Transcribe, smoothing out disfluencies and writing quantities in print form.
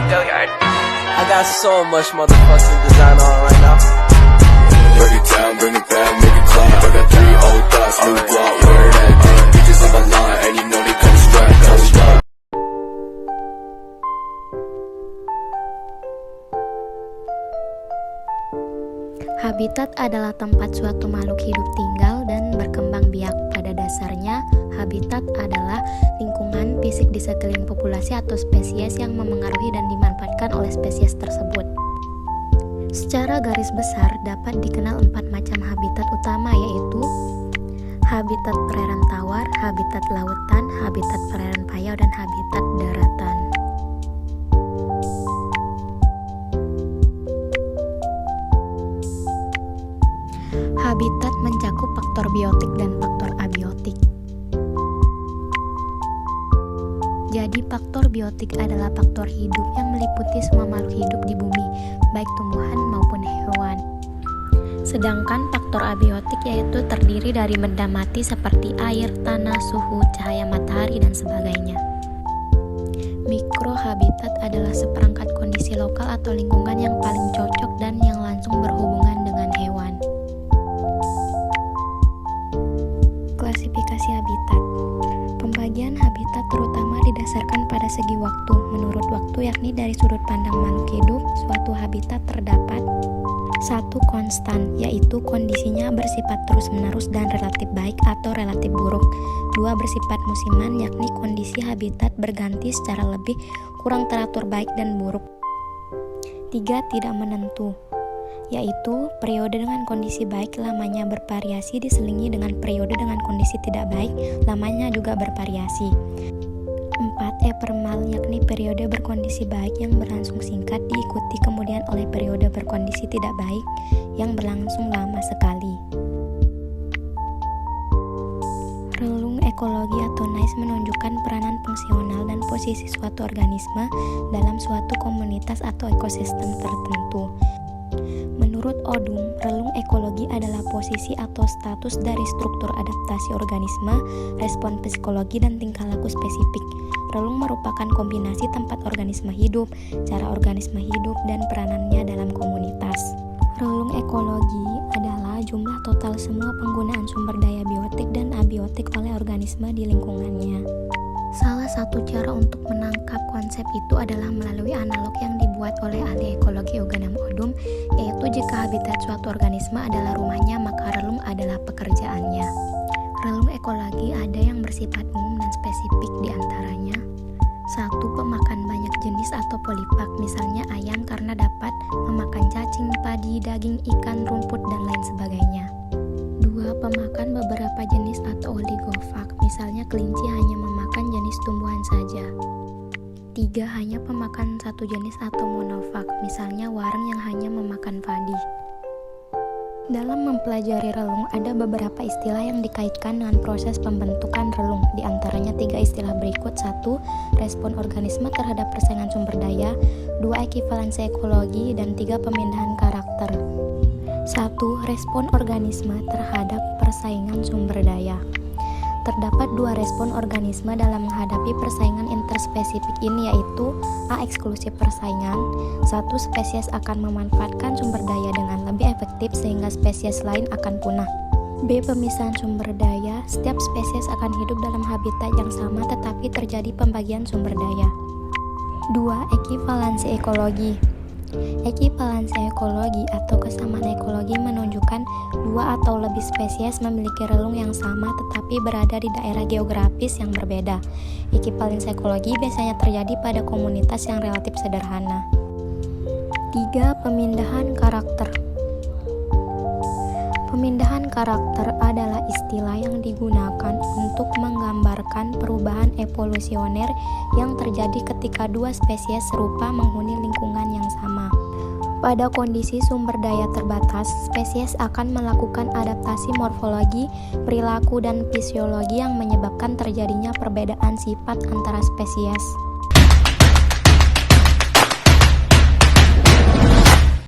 I got so much motherfucking design on right now. Break it down, bring it back, make it clap. I got 3 old thoughts, new block, where that thing. Bitches on my line, and you know they come strapped, come strapped. Habitat adalah tempat suatu makhluk hidup tinggal dan berkembang biak. Pada dasarnya, habitat adalah lingkungan fisik di sekeliling populasi atau spesies yang memengaruhi dan dimanfaatkan oleh spesies tersebut. Secara garis besar dapat dikenal 4 macam habitat utama, yaitu habitat perairan tawar, habitat lautan, habitat perairan payau, dan habitat daratan. Habitat mencakup faktor biotik dan faktor abiotik. Jadi faktor biotik adalah faktor hidup yang meliputi semua makhluk hidup di bumi, baik tumbuhan maupun hewan. Sedangkan faktor abiotik yaitu terdiri dari benda mati seperti air, tanah, suhu, cahaya matahari, dan sebagainya. Mikrohabitat adalah seperangkat kondisi lokal atau lingkungan yang paling cocok dan yang langsung berhubungan dengan hewan. Klasifikasi habitat. Pembagian habitat terutama didasarkan pada segi waktu. Menurut waktu, yakni dari sudut pandang makhluk hidup, suatu habitat terdapat 1. Konstan, yaitu kondisinya bersifat terus-menerus dan relatif baik atau relatif buruk. 2. Bersifat musiman, yakni kondisi habitat berganti secara lebih kurang teratur baik dan buruk. 3. Tidak menentu, yaitu periode dengan kondisi baik lamanya bervariasi diselingi dengan periode dengan kondisi tidak baik lamanya juga bervariasi. 4. Ephemeral, yakni periode berkondisi baik yang berlangsung singkat diikuti kemudian oleh periode berkondisi tidak baik yang berlangsung lama sekali. Relung ekologi atau NICE menunjukkan peranan fungsional dan posisi suatu organisme dalam suatu komunitas atau ekosistem tertentu. Menurut Odum, relung ekologi adalah posisi atau status dari struktur adaptasi organisme, respon psikologi, dan tingkah laku spesifik. Relung merupakan kombinasi tempat organisme hidup, cara organisme hidup, dan peranannya dalam komunitas. Relung ekologi adalah jumlah total semua penggunaan sumber daya biotik dan abiotik oleh organisme di lingkungannya. Salah satu cara untuk menangkap konsep itu adalah melalui analog yang dibuat oleh ahli ekologi Eugenam Odum, yaitu jika habitat suatu organisme adalah rumahnya, maka relung adalah pekerjaannya. Relung ekologi ada yang bersifat umum dan spesifik, diantaranya 1. Pemakan banyak jenis atau polifag, misalnya ayam karena dapat memakan cacing, padi, daging, ikan, rumput, dan lain sebagainya. 2. Pemakan beberapa jenis atau oligofag, misalnya kelinci hanya memakan jenis tumbuhan saja. 3. Hanya pemakan satu jenis atau monofag, misalnya wareng yang hanya memakan padi. Dalam mempelajari relung, ada beberapa istilah yang dikaitkan dengan proses pembentukan relung, di antaranya 3 istilah berikut. 1. Respon organisme terhadap persaingan sumber daya. 2. Ekivalensi ekologi. Dan 3. Pemindahan karakter. 1. Respon organisme terhadap persaingan sumber daya. Terdapat 2 respon organisme dalam menghadapi persaingan interspesifik ini, yaitu A. Eksklusif persaingan. 1 spesies akan memanfaatkan sumber daya dengan lebih efektif sehingga spesies lain akan punah. B. Pemisahan sumber daya. Setiap spesies akan hidup dalam habitat yang sama tetapi terjadi pembagian sumber daya. 2. Ekivalensi ekologi. Ekivalensi ekologi atau kesamaan ekologi menunjukkan 2 atau lebih spesies memiliki relung yang sama tetapi berada di daerah geografis yang berbeda. Ekivalensi ekologi biasanya terjadi pada komunitas yang relatif sederhana. 3. Pemindahan karakter. Pemindahan karakter adalah istilah yang digunakan untuk menggambarkan perubahan evolusioner yang terjadi ketika 2 spesies serupa menghuni lingkungan yang sama. Pada kondisi sumber daya terbatas, spesies akan melakukan adaptasi morfologi, perilaku, dan fisiologi yang menyebabkan terjadinya perbedaan sifat antara spesies.